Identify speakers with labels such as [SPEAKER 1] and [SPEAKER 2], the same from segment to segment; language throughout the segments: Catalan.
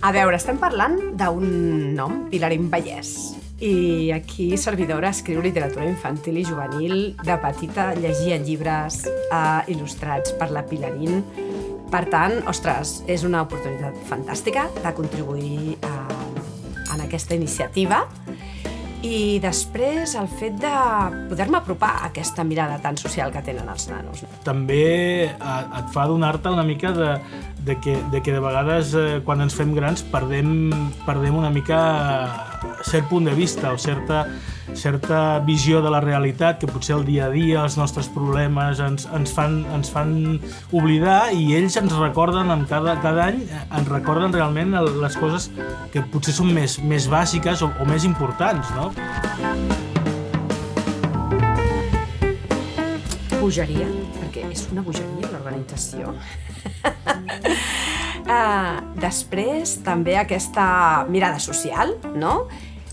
[SPEAKER 1] A veure, estem parlant d'un nom, Pilarín Vallès. I aquí servidora escriu literatura infantil i juvenil. De petita llegia llibres il·lustrats per la Pilarín. Per tant, ostres, és una oportunitat fantàstica de contribuir en aquesta iniciativa. I després el fet de poder-me apropar a aquesta mirada tan social que tenen els nanos.
[SPEAKER 2] També et fa adonar-te una mica de que de vegades quan ens fem grans perdem una mica cert punt de vista o certa visió de la realitat, que potser el dia a dia, els nostres problemes ens fan oblidar, i ells ens recorden cada any, ens recorden realment les coses que potser són més bàsiques o més importants, no?
[SPEAKER 1] Bogeria, perquè és una bogeria l'organització. Després, també aquesta mirada social, no?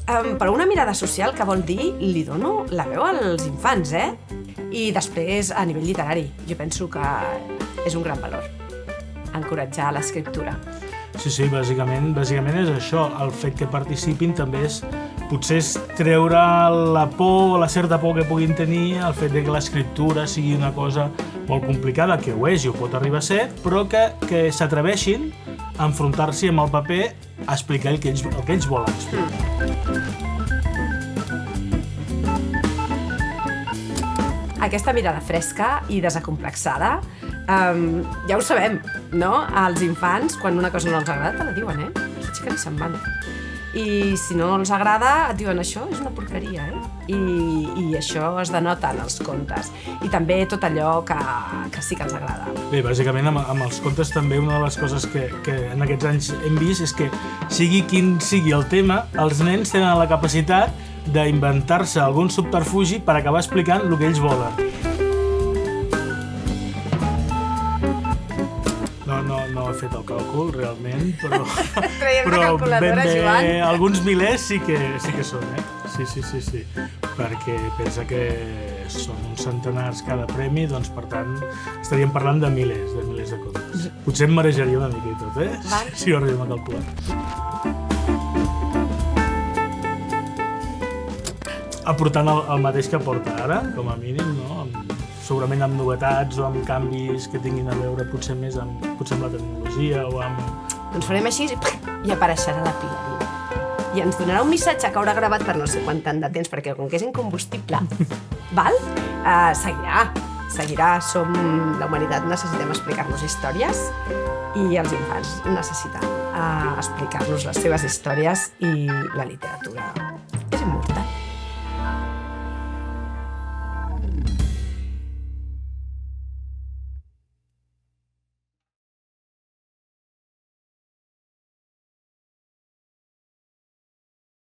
[SPEAKER 1] Però una mirada social que vol dir, li dono la veu als infants, I després, a nivell literari, jo penso que és un gran valor encoratjar l'escriptura.
[SPEAKER 2] Sí, bàsicament és això. El fet que participin també potser és treure la por, la certa por que puguin tenir, el fet que l'escriptura sigui una cosa molt complicada, que ho és i ho pot arribar a ser, però que s'atreveixin a enfrontar-s'hi amb el paper a explicar el que ells volen explicar.
[SPEAKER 1] Aquesta mirada fresca i desacomplexada, ja ho sabem, no? Els infants, quan una cosa no els agrada, te la diuen, s'aixequen i se'n van. I si no els agrada, et diuen això és una porqueria, I això es denota en els contes. I també tot allò que sí que els agrada.
[SPEAKER 2] Bé, bàsicament amb els contes també una de les coses que en aquests anys hem vist és que sigui quin sigui el tema, els nens tenen la capacitat d'inventar-se algun subterfugi per acabar explicant el que ells volen. No he fet el càlcul, realment, però ben bé, alguns milers sí que són, Sí. Perquè pensa que són uns centenars cada premi, doncs per tant estaríem parlant de milers de contes. Potser em marejaria una mica i tot, si ho arribem a calcular. Aportant el mateix que aporta ara, com a mínim, no? Segurament amb novetats o amb canvis que tinguin a veure potser més amb la tecnologia o amb...
[SPEAKER 1] Doncs farem així i apareixerà la Pilarín. I ens donarà un missatge que haurà gravat per no sé quant tant de temps, perquè com que és incombustible, val? Seguirà. La humanitat necessitem explicar-nos històries i els infants necessiten explicar-nos les seves històries, i la literatura